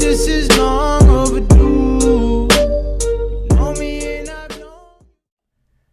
this is long overdue. You know me and I've known.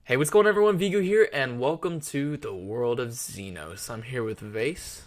Hey, what's going on, everyone? Vigo here, and welcome to the World of Xenos. I'm here with Vase.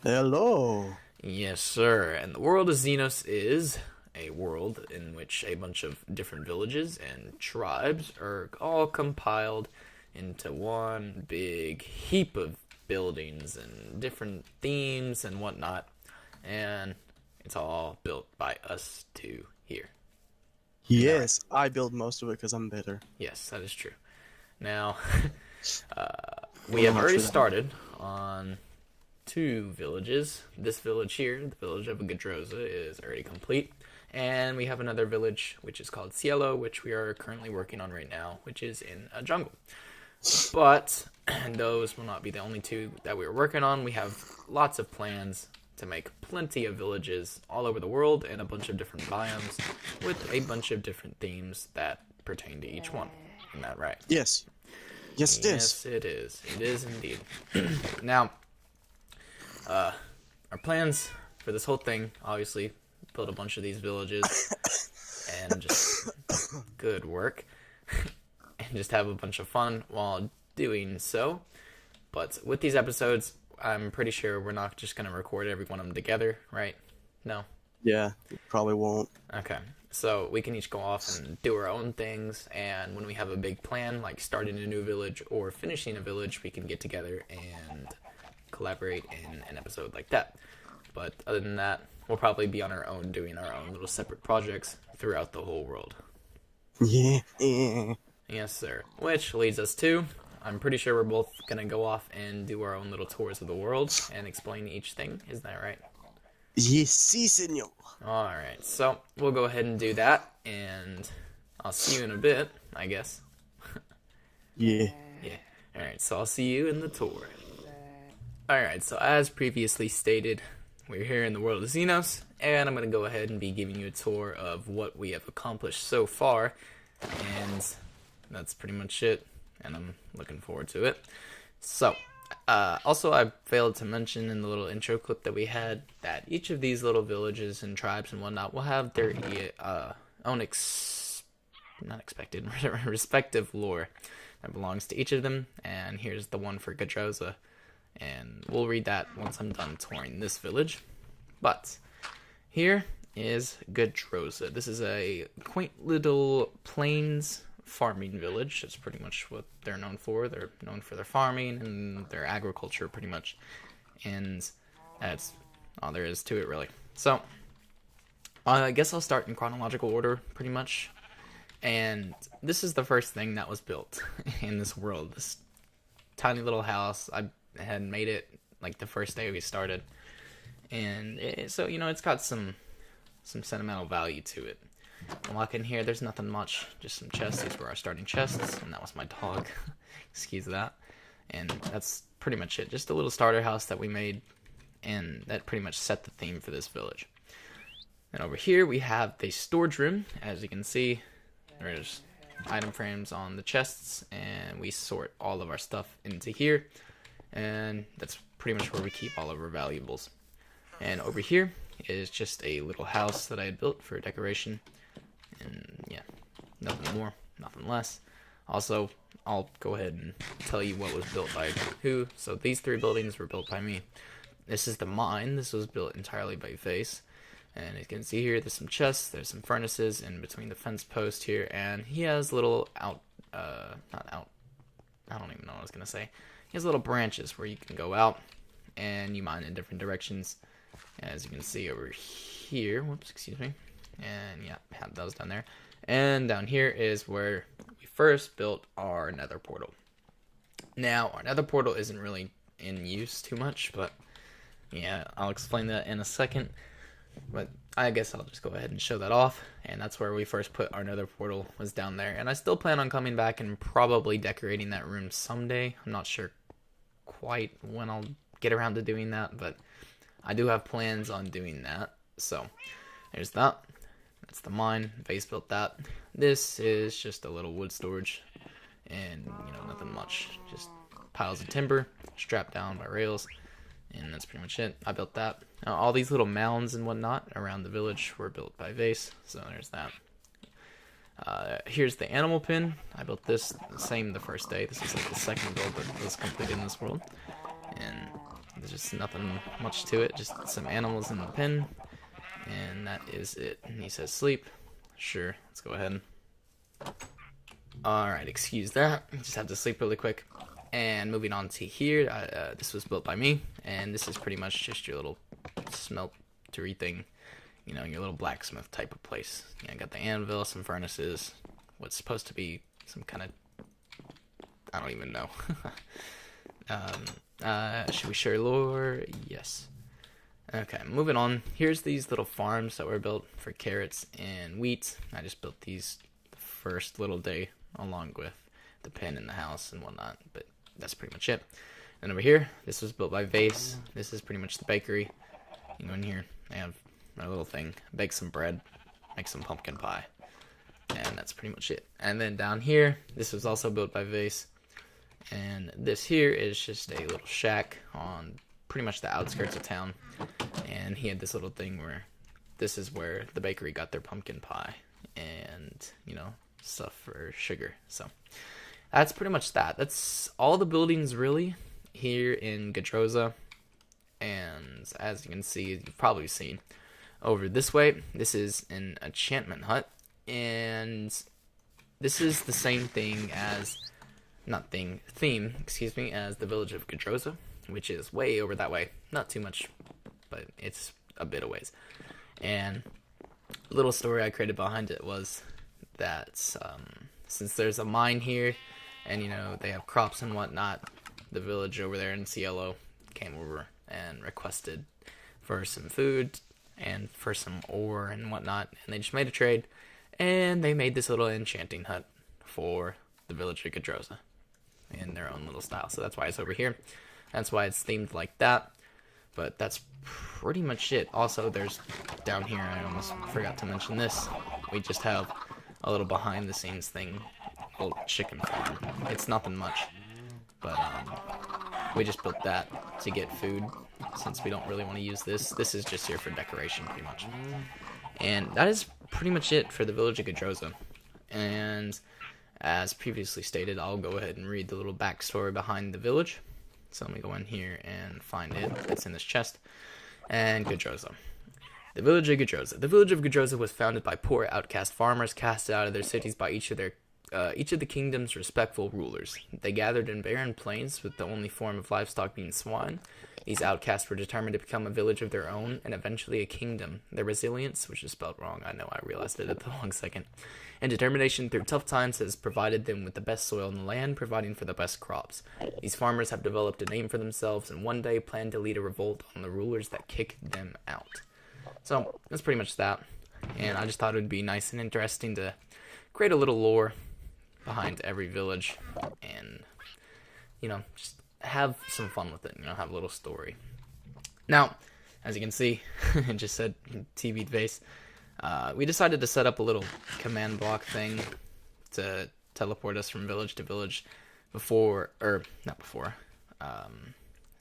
Hello. Yes, sir. And the World of Xenos is a world in which a bunch of different villages and tribes are all compiled into one big heap of buildings and different themes and whatnot. And it's all built by us two here. Yes, I build most of it because I'm better. Yes, that is true. Now, we have already started on 2 villages. This village here, the village of Gadroza, is already complete. And we have another village, which is called Cielo, which we are currently working on right now, which is in a jungle. But those will not be the only 2 that we're working on. We have lots of plans to make plenty of villages all over the world and a bunch of different biomes with a bunch of different themes that pertain to each one. Isn't that right? Yes. Yes, it is. Yes, it is. It is indeed. Now, our plans for this whole thing, obviously, build a bunch of these villages and just good work and just have a bunch of fun while doing so. But with these episodes, I'm pretty sure we're not just going to record every one of them together, right? No? Yeah, probably won't. Okay. So we can each go off and do our own things, and when we have a big plan, like starting a new village or finishing a village, we can get together and collaborate in an episode like that. But other than that, we'll probably be on our own doing our own little separate projects throughout the whole world. Yeah. Yes, sir. Which leads us to, I'm pretty sure we're both going to go off and do our own little tours of the world and explain each thing. Isn't that right? Yes, si, senor. Alright, so we'll go ahead and do that, and I'll see you in a bit, I guess. Yeah. Yeah. Alright, so I'll see you in the tour. Alright, so as previously stated, we're here in the World of Xenos, and I'm going to go ahead and be giving you a tour of what we have accomplished so far, and that's pretty much it, and I'm looking forward to it. So, also I failed to mention in the little intro clip that we had that each of these little villages and tribes and whatnot will have their own respective lore that belongs to each of them, and here's the one for Gadroza, and we'll read that once I'm done touring this village. But here is Gadroza. This is a quaint little plains farming village. That's pretty much what they're known for. They're known for their farming and their agriculture, pretty much, and that's all there is to it, really. So I guess I'll start in chronological order, pretty much. And this is the first thing that was built in this world, this tiny little house. I had made it like the first day we started, and so you know, it's got some sentimental value to it. I walk in here, there's nothing much, just some chests. These were our starting chests, and that was my dog. Excuse that. And that's pretty much it. Just a little starter house that we made, and that pretty much set the theme for this village. And over here we have the storage room. As you can see, there's item frames on the chests, and we sort all of our stuff into here. And that's pretty much where we keep all of our valuables. And over here is just a little house that I had built for decoration. And yeah, nothing more, nothing less. Also, I'll go ahead and tell you what was built by who. So these 3 buildings were built by me. This is the mine. This was built entirely by Face. And as you can see here, there's some chests, there's some furnaces in between the fence post here, and he has little I don't even know what I was going to say. He has little branches where you can go out and you mine in different directions. As you can see over here, whoops, excuse me. And yeah, have those down there. And down here is where we first built our Nether Portal. Now, our Nether Portal isn't really in use too much, but yeah, I'll explain that in a second. But I guess I'll just go ahead and show that off. And that's where we first put our Nether Portal, was down there. And I still plan on coming back and probably decorating that room someday. I'm not sure quite when I'll get around to doing that, but I do have plans on doing that. So there's that. That's the mine. Vase built that. This is just a little wood storage, and you know, nothing much. Just piles of timber strapped down by rails, And that's pretty much it. I built that. All these little mounds and whatnot around the village were built by Vase, so there's that. Here's the animal pen. I built this the first day. This is like the second build that was completed in this world. And there's just nothing much to it, just some animals in the pen. And that is it. And he says sleep. Sure, let's go ahead. Alright, excuse that. Just have to sleep really quick. And moving on to here, this was built by me. And this is pretty much just your little smeltery thing. You know, your little blacksmith type of place. I got the anvil, some furnaces, what's supposed to be some kind of, I don't even know. Should we share lore? Yes. Okay, moving on. Here's these little farms that were built for carrots and wheat. I just built these the first little day along with the pen in the house and whatnot, but that's pretty much it. And over here, this was built by Vase. This is pretty much the bakery. You go in here, I have my little thing, bake some bread, make some pumpkin pie, and that's pretty much it. And then down here, this was also built by Vase, and this here is just a little shack on pretty much the outskirts of town. And he had this little thing where this is where the bakery got their pumpkin pie and, you know, stuff for sugar. So that's pretty much that. That's all the buildings really here in Gadroza. And as you can see, you've probably seen over this way, this is an enchantment hut. And this is the same thing as, theme, excuse me, as the village of Gadroza, which is way over that way. Not too much, but it's a bit of ways. And a little story I created behind it was that since there's a mine here, and you know they have crops and whatnot, the village over there in Cielo came over and requested for some food and for some ore and whatnot, and they just made a trade, and they made this little enchanting hut for the village of Gadroza in their own little style. So that's why it's over here. That's why it's themed like that. But that's pretty much it. Also, there's down here, I almost forgot to mention this. We just have a little behind the scenes thing, a little chicken farm. It's nothing much, but we just built that to get food since we don't really want to use this. This is just here for decoration pretty much. And that is pretty much it for the village of Gadroza. And as previously stated, I'll go ahead and read the little backstory behind the village. So let me go in here and find it. It's in this chest. And Gadroza. The village of Gadroza. The village of Gadroza was founded by poor outcast farmers casted out of their cities by each of the kingdom's respectful rulers. They gathered in barren plains with the only form of livestock being swine. These outcasts were determined to become a village of their own and eventually a kingdom. Their resilience, which is spelled wrong, I know, I realized it at the wrong second, and determination through tough times has provided them with the best soil in the land, providing for the best crops. These farmers have developed a name for themselves and one day plan to lead a revolt on the rulers that kick them out. So that's pretty much that. And I just thought it would be nice and interesting to create a little lore behind every village and, you know, just have some fun with it, you know, have a little story. Now, as you can see, it just said TV'd Vase. We decided to set up a little command block thing to teleport us from village to village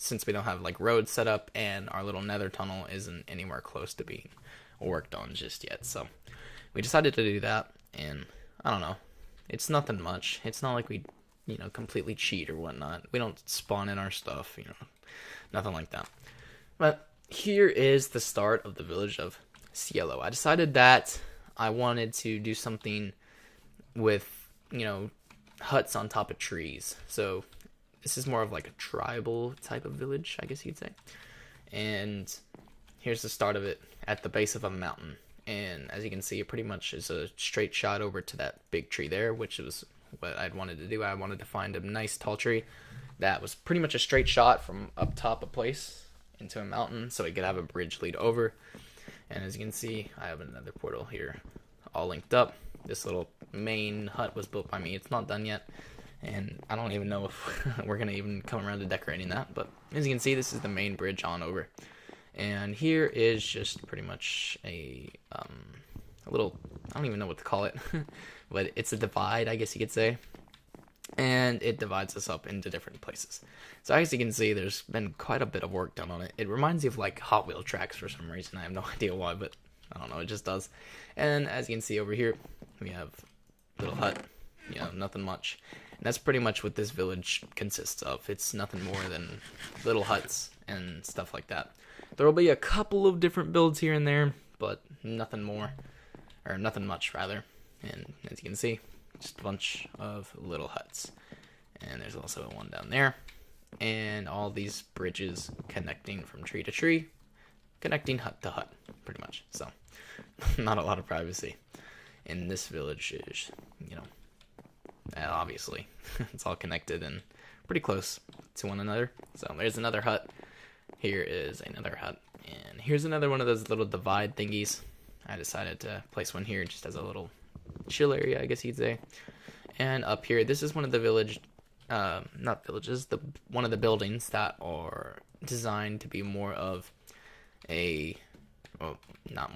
since we don't have like roads set up and our little nether tunnel isn't anywhere close to being worked on just yet. So we decided to do that, and I don't know, it's nothing much. It's not like we, you know, completely cheat or whatnot. We don't spawn in our stuff, you know, nothing like that. But here is the start of the village of Cielo. I decided that I wanted to do something with, you know, huts on top of trees. So this is more of like a tribal type of village, I guess you could say. And here's the start of it at the base of a mountain. And as you can see, it pretty much is a straight shot over to that big tree there, which was what I'd wanted to do. I wanted to find a nice tall tree that was pretty much a straight shot from up top a place into a mountain, so it could have a bridge lead over. And as you can see, I have another portal here all linked up. This little main hut was built by me. It's not done yet, and I don't even know if we're going to even come around to decorating that. But as you can see, this is the main bridge on over. And here is just pretty much a little, I don't even know what to call it, but it's a divide, I guess you could say. and it divides us up into different places. So as you can see, there's been quite a bit of work done on it. It reminds you of like Hot Wheel tracks for some reason. I have no idea why, but I don't know, it just does. And as you can see over here, we have a little hut, nothing much. And that's pretty much what this village consists of. It's nothing more than little huts and stuff like that. There will be a couple of different builds here and there, but nothing more, or nothing much rather. And as you can see, just a bunch of little huts. And there's also one down there. And all these bridges connecting from tree to tree, connecting hut to hut, pretty much. So, not a lot of privacy. And this village is, obviously, it's all connected and pretty close to one another. So, there's another hut. Here is another hut. And here's another one of those little divide thingies. I decided to place one here just as a little chill area, I guess you'd say. And up here, this is one of the one of the buildings that are designed to be more of not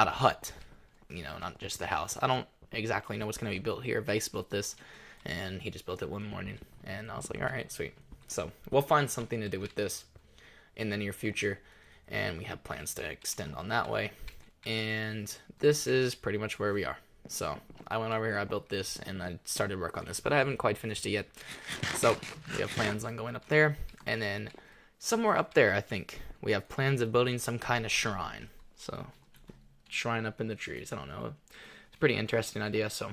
a hut, not just the house. I don't exactly know what's going to be built here. Vase built this, and he just built it one morning, and I was like, all right, sweet. So we'll find something to do with this in the near future, and we have plans to extend on that way. And this is pretty much where we are. So I went over here, I built this, and I started work on this, but I haven't quite finished it yet. So we have plans on going up there, and then somewhere up there, I think, we have plans of building some kind of shrine. So, shrine up in the trees, I don't know. It's a pretty interesting idea, so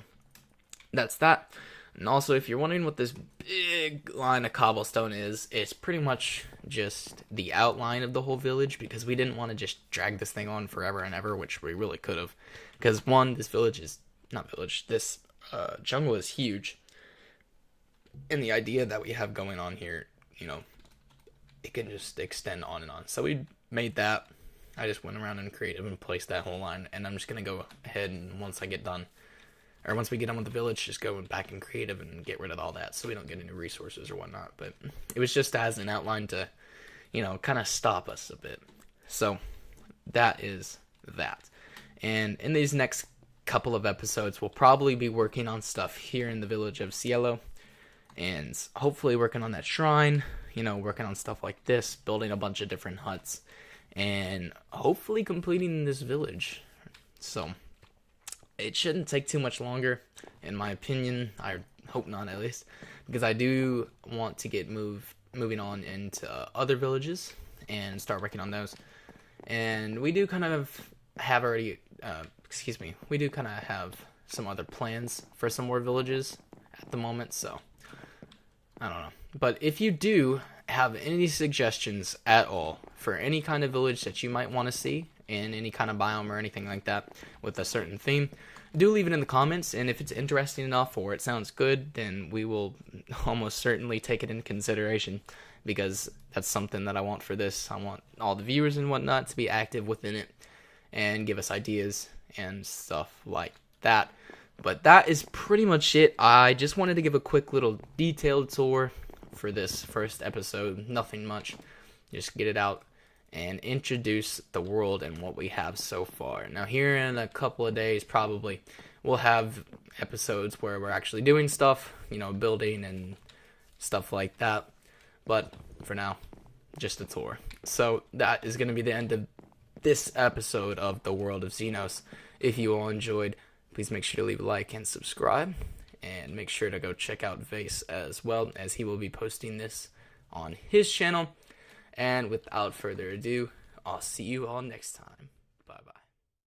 that's that. And also, if you're wondering what this big line of cobblestone is, it's pretty much just the outline of the whole village, because we didn't want to just drag this thing on forever and ever, which we really could have. Because one, this jungle is huge. And the idea that we have going on here, it can just extend on and on. So we made that. I just went around and creative and placed that whole line. And I'm just going to go ahead and once we get done with the village, just go back in creative and get rid of all that so we don't get any resources or whatnot. But it was just as an outline to, kind of stop us a bit. So that is that. And in these next couple of episodes, we'll probably be working on stuff here in the village of Cielo. And hopefully working on that shrine, working on stuff like this, building a bunch of different huts, and hopefully completing this village. So it shouldn't take too much longer, in my opinion. I hope not, at least, because I do want to get moving on into other villages and start working on those. And we do kind of have some other plans for some more villages at the moment, so I don't know. But if you do have any suggestions at all for any kind of village that you might want to see in any kind of biome or anything like that with a certain theme, do leave it in the comments. And if it's interesting enough or it sounds good, then we will almost certainly take it into consideration, because that's something that I want for this. I want all the viewers and whatnot to be active within it and give us ideas and stuff like that. But that is pretty much it. I just wanted to give a quick little detailed tour for this first episode. Nothing much. Just get it out and introduce the world and what we have so far. Now here in a couple of days probably we'll have episodes where we're actually doing stuff, building and stuff like that. But for now, just a tour. So that is going to be the end of this episode of the World of Xenos. If you all enjoyed, please make sure to leave a like and subscribe, and make sure to go check out Vase as well, as he will be posting this on his channel. And without further ado, I'll see you all next time. Bye bye.